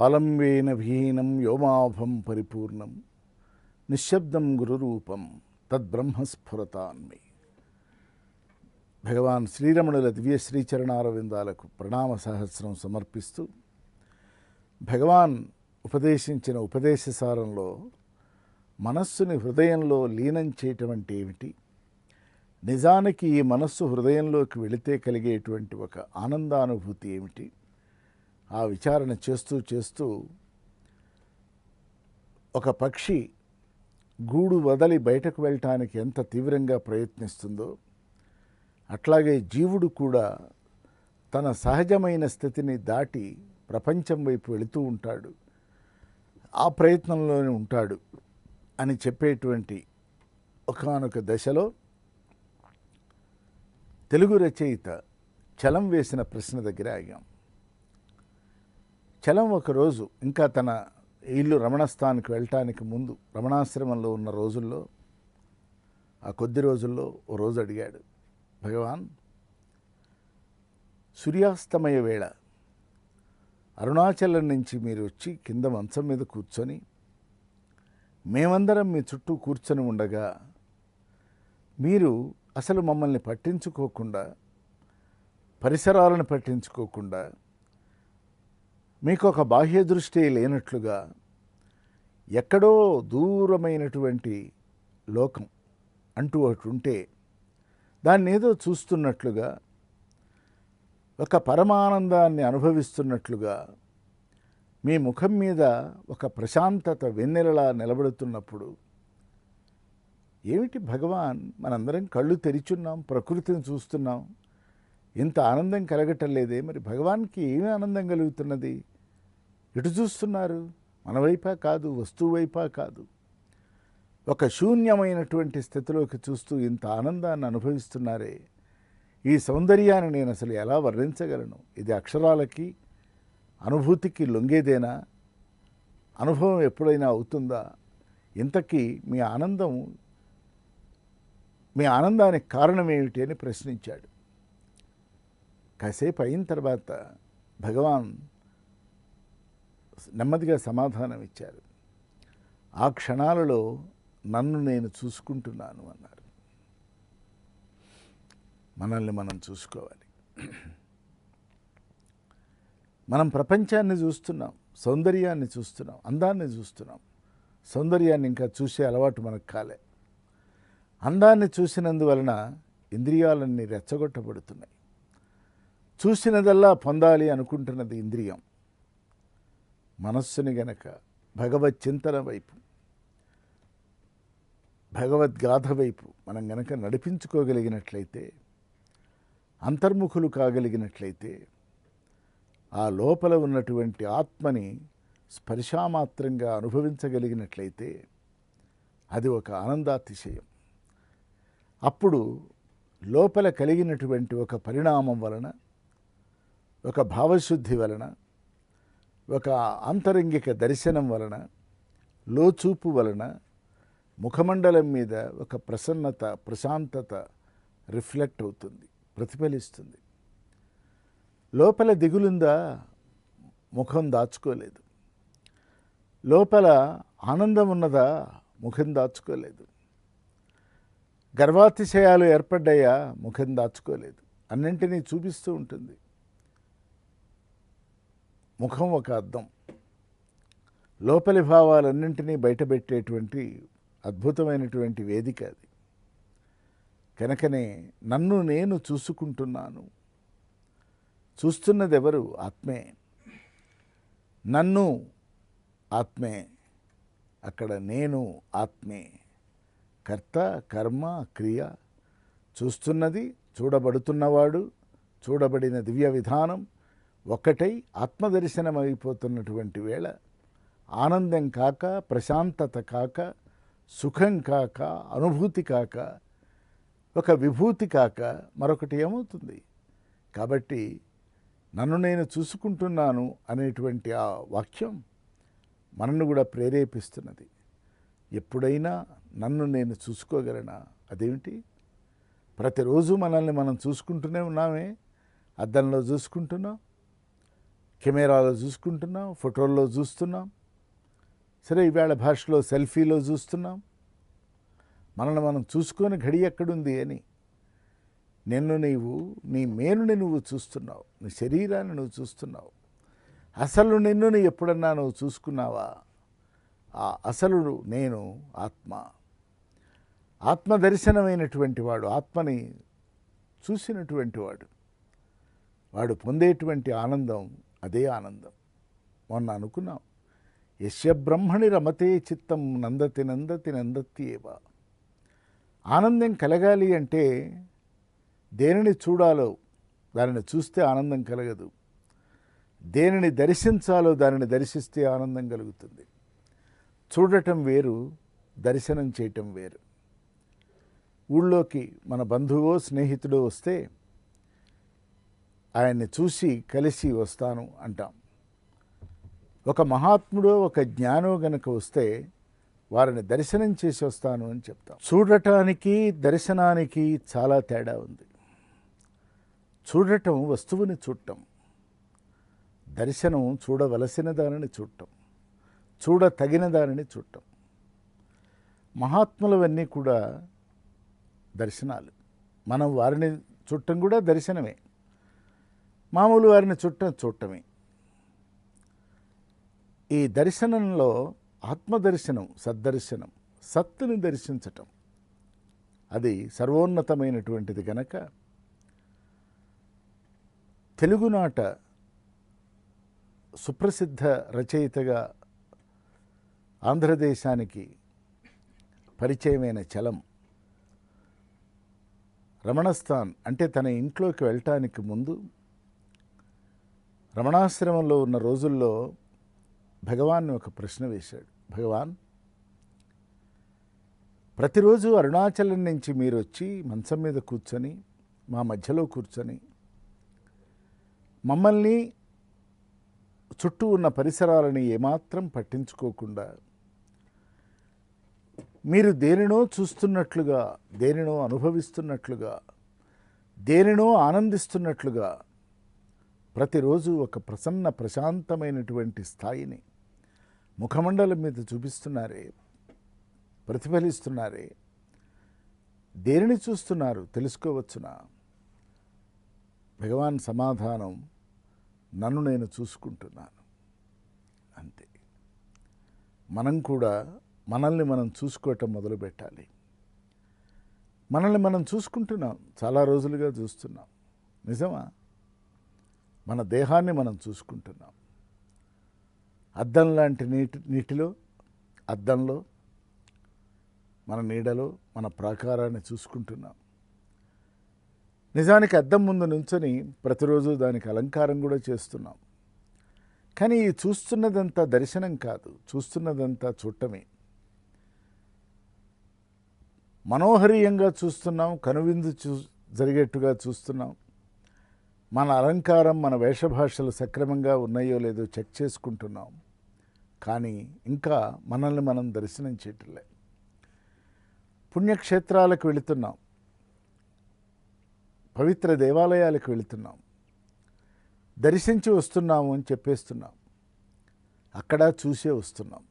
ఆలంబేన విహీనం వ్యోమాభం పరిపూర్ణం నిశ్శబ్దం గురురూపం తద్బ్రహ్మస్ఫురతాన్మే. భగవాన్ శ్రీరమణుల దివ్య శ్రీచరణారవిందాలకు ప్రణామ సహస్రం సమర్పిస్తూ భగవాన్ ఉపదేశించిన ఉపదేశసారంలో మనస్సుని హృదయంలో లీనం చేయటం అంటే ఏమిటి, నిజానికి ఈ మనస్సు హృదయంలోకి వెళితే కలిగేటువంటి ఒక ఆనందానుభూతి ఏమిటి, ఆ విచారణ చేస్తూ చేస్తూ ఒక పక్షి గూడు వదిలి బయటకు వెళ్ళటానికి ఎంత తీవ్రంగా ప్రయత్నిస్తుందో అట్లాగే జీవుడు కూడా తన సహజమైన స్థితిని దాటి ప్రపంచం వైపు వెళుతూ ఉంటాడు, ఆ ప్రయత్నంలోనే ఉంటాడు అని చెప్పేటువంటి ఒకానొక దశలో తెలుగు రచయిత చలం వేసిన ప్రశ్న దగ్గర ఆగాం. చలం ఒకరోజు ఇంకా తన ఇల్లు రమణస్థానికి వెళ్ళటానికి ముందు రమణాశ్రమంలో ఉన్న రోజుల్లో, ఆ కొద్ది రోజుల్లో ఓ రోజు అడిగాడు, భగవాన్ సూర్యాస్తమయ వేళ అరుణాచలం నుంచి మీరు వచ్చి కింద మంచం మీద కూర్చొని మేమందరం మీ చుట్టూ కూర్చొని ఉండగా మీరు అసలు మమ్మల్ని పట్టించుకోకుండా, పరిసరాలను పట్టించుకోకుండా, మీకు ఒక బాహ్య దృష్టి లేనట్లుగా ఎక్కడో దూరమైనటువంటి లోకం అంటూ ఒకటి ఉంటే దాన్ని ఏదో చూస్తున్నట్లుగా, ఒక పరమానందాన్ని అనుభవిస్తున్నట్లుగా మీ ముఖం మీద ఒక ప్రశాంతత వెన్నెలలా నిలబడుతున్నప్పుడు ఏమిటి భగవాన్, మనందరం కళ్ళు తెరిచున్నాం, ప్రకృతిని చూస్తున్నాం, ఇంత ఆనందం కలగటం లేదే, మరి భగవాన్కి ఏమి ఆనందం కలుగుతున్నది, ఎటు చూస్తున్నారు, మన వైపా కాదు, వస్తువు వైపా కాదు, ఒక శూన్యమైనటువంటి స్థితిలోకి చూస్తూ ఇంత ఆనందాన్ని అనుభవిస్తున్నారే, ఈ సౌందర్యాన్ని నేను అసలు ఎలా వర్ణించగలను, ఇది అక్షరాలకి అనుభూతికి లొంగేదేనా, అనుభవం ఎప్పుడైనా అవుతుందా, ఇంతకీ మీ ఆనందానికి కారణం ఏమిటి అని ప్రశ్నించాడు. కాసేపు అయిన తర్వాత భగవాన్ నెమ్మదిగా సమాధానం ఇచ్చారు. ఆ క్షణాలలో నన్ను నేను చూసుకుంటున్నాను అన్నారు. మనల్ని మనం చూసుకోవాలి. మనం ప్రపంచాన్ని చూస్తున్నాం, సౌందర్యాన్ని చూస్తున్నాం, అందాన్ని చూస్తున్నాం. సౌందర్యాన్ని ఇంకా చూసే అలవాటు మనకు కాలే. అందాన్ని చూసినందువలన ఇంద్రియాలన్నీ రెచ్చగొట్టబడుతున్నాయి. చూసినదల్లా పొందాలి అనుకుంటున్నది ఇంద్రియం. మనస్సుని గనక భగవత్ చింతన వైపు, భగవద్గాథ వైపు మనం గనక నడిపించుకోగలిగినట్లయితే, అంతర్ముఖులు కాగలిగినట్లయితే, ఆ లోపల ఉన్నటువంటి ఆత్మని స్పర్శామాత్రంగా అనుభవించగలిగినట్లయితే అది ఒక ఆనందాతిశయం. అప్పుడు లోపల కలిగినటువంటి ఒక పరిణామం వలన, ఒక భావశుద్ధి వలన, ఒక ఆంతరంగిక దర్శనం వలన, లోచూపు వలన ముఖమండలం మీద ఒక ప్రసన్నత, ప్రశాంతత రిఫ్లెక్ట్ అవుతుంది, ప్రతిఫలిస్తుంది. లోపల దిగులుందా, ముఖం దాచుకోలేదు. లోపల ఆనందం ఉన్నదా, ముఖం దాచుకోలేదు. గర్వాతిశయాలు ఏర్పడ్డాయా, ముఖం దాచుకోలేదు. అన్నింటినీ చూపిస్తూ ఉంటుంది. ముఖం ఒక అద్దం, లోపలి భావాలన్నింటినీ బయటపెట్టేటువంటి అద్భుతమైనటువంటి వేదిక అది. కనుకనే నన్ను నేను చూసుకుంటున్నాను. చూస్తున్నది ఎవరు? ఆత్మే. నన్ను ఆత్మే, అక్కడ నేను ఆత్మే. కర్త, కర్మ, క్రియ. చూస్తున్నది, చూడబడుతున్నవాడు, చూడబడిన దివ్య విధానం ఒక్కటై ఆత్మదర్శనం అయిపోతున్నటువంటి వేళ ఆనందం కాక, ప్రశాంతత కాక, సుఖం కాక, అనుభూతి కాక, ఒక విభూతి కాక మరొకటి ఏమవుతుంది? కాబట్టి నన్ను నేను చూసుకుంటున్నాను అనేటువంటి ఆ వాక్యం మనల్ని కూడా ప్రేరేపిస్తున్నది. ఎప్పుడైనా నన్ను నేను చూసుకోగలనా? అదేమిటి? ప్రతిరోజు మనల్ని మనం చూసుకుంటూనే ఉన్నామే. అద్దంలో చూసుకుంటున్నాం, కెమెరాలో చూసుకుంటున్నాం, ఫోటోల్లో చూస్తున్నాం, సరే ఇవాళ భాషలో సెల్ఫీలో చూస్తున్నాం. మనల్ని మనం చూసుకొని ఘడి ఎక్కడుంది అని నిన్ను నీ మేలుని నువ్వు చూస్తున్నావు, నీ శరీరాన్ని నువ్వు చూస్తున్నావు. అసలు నిన్నుని ఎప్పుడన్నా నువ్వు చూసుకున్నావా? ఆ అసలు నేను ఆత్మదర్శనమైనటువంటి వాడు, ఆత్మని చూసినటువంటి వాడు పొందేటువంటి ఆనందం అదే ఆనందం. మొన్న అనుకున్నాం, యస్య బ్రహ్మణి రమతే చిత్తం నందతి నందతి నందత్యేవ. ఆనందం కలగాలి అంటే దేనిని చూడాలో దానిని చూస్తే ఆనందం కలగదు, దేనిని దర్శించాలో దానిని దర్శిస్తే ఆనందం కలుగుతుంది. చూడటం వేరు, దర్శనం చేయటం వేరు. ఊళ్ళోకి మన బంధువో స్నేహితుడో వస్తే ఆయన్ని చూసి కలిసి వస్తాను అంటాం. ఒక మహాత్ముడో ఒక జ్ఞానో గనక వస్తే వారిని దర్శనం చేసి వస్తాను అని చెప్తాం. చూడటానికి దర్శనానికి చాలా తేడా ఉంది. చూడటం వస్తువుని చూడటం, దర్శనం చూడవలసిన దానిని చూడటం, చూడతగిన దానిని చూడటం. మహాత్ములవన్నీ కూడా దర్శనాలు. మనం వారిని చూడటం కూడా దర్శనమే, మామూలు వారిని చూడటమే. ఈ దర్శనంలో ఆత్మదర్శనం, సద్దర్శనం, సత్తుని దర్శించటం అది సర్వోన్నతమైనటువంటిది గనక తెలుగునాట సుప్రసిద్ధ రచయితగా ఆంధ్రదేశానికి పరిచయమైన చలం రమణస్థాన్ అంటే తన ఇంట్లోకి వెళ్ళటానికి ముందు రమణాశ్రమంలో ఉన్న రోజుల్లో భగవాన్ని ఒక ప్రశ్న వేశాడు. భగవాన్, ప్రతిరోజు అరుణాచలం నుంచి మీరు వచ్చి మంచం మీద కూర్చొని మా మధ్యలో కూర్చొని మమ్మల్ని చుట్టూ ఉన్న పరిసరాలని ఏమాత్రం పట్టించుకోకుండా మీరు దేనినో చూస్తున్నట్లుగా, దేనినో అనుభవిస్తున్నట్లుగా, దేనినో ఆనందిస్తున్నట్లుగా ప్రతిరోజు ఒక ప్రశాంతమైనటువంటి స్థాయిని ముఖమండలం మీద చూపిస్తున్నారే, ప్రతిఫలిస్తున్నారే, దేనిని చూస్తున్నారు తెలుసుకోవచ్చునా? భగవాన్ సమాధానం, నన్ను నేను చూసుకుంటున్నాను అంతే. మనం కూడా మనల్ని మనం చూసుకోవటం మొదలుపెట్టాలి. మనల్ని మనం చూసుకుంటున్నాం, చాలా రోజులుగా చూస్తున్నాం. నిజమా? మన దేహాన్ని మనం చూసుకుంటున్నాం. అద్దం లాంటి నీటిలో, అద్దంలో, మన నీడలో మన ప్రాకారాన్ని చూసుకుంటున్నాం. నిజానికి అద్దం ముందు నుంచొని ప్రతిరోజు దానికి అలంకారం కూడా చేస్తున్నాం. కానీ ఈ చూస్తున్నదంతా దర్శనం కాదు, చూస్తున్నదంతా చూడటమే. మనోహరీయంగా చూస్తున్నాం, కనువిందు జరిగేట్టుగా చూస్తున్నాం. మన అలంకారం, మన వేషభాషలు సక్రమంగా ఉన్నాయో లేదో చెక్ చేసుకుంటున్నాం. కానీ ఇంకా మనల్ని మనం దర్శనం చేయట్లే. పుణ్యక్షేత్రాలకు వెళుతున్నాం, పవిత్ర దేవాలయాలకు వెళుతున్నాం, దర్శించి వస్తున్నాము అని చెప్పేస్తున్నాం. అక్కడ చూసే వస్తున్నాం.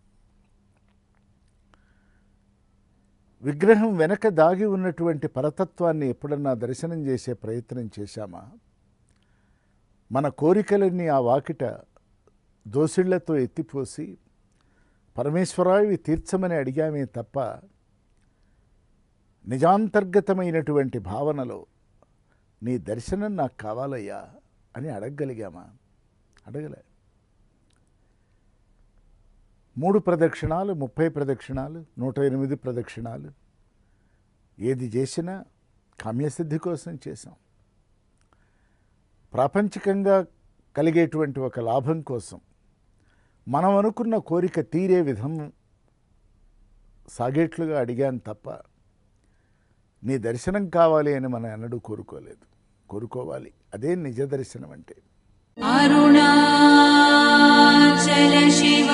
విగ్రహం వెనక దాగి ఉన్నటువంటి పరతత్వాన్ని ఎప్పుడన్నా దర్శనం చేసే ప్రయత్నం చేశామా? మన కోరికలన్నీ ఆ వాకిట దోసిళ్లతో ఎత్తిపోసి పరమేశ్వరావి తీర్చమని అడిగామే తప్ప నిజాంతర్గతమైనటువంటి భావనలో నీ దర్శనం నాకు కావాలయ్యా అని అడగగలిగామా? అడగలే. 3 ప్రదక్షిణాలు, 30 ప్రదక్షిణాలు, 108 ప్రదక్షిణాలు ఏది చేసినా కామ్యసిద్ధి కోసం చేశాం. ప్రాపంచికంగా కలిగేటువంటి ఒక లాభం కోసం, మనం అనుకున్న కోరిక తీరే విధం సాగేట్లుగా అడిగాను తప్ప నీ దర్శనం కావాలి అని మనం ఎన్నడూ కోరుకోలేదు. కోరుకోవాలి, అదే నిజ దర్శనం అంటే. అరుణాచల శివ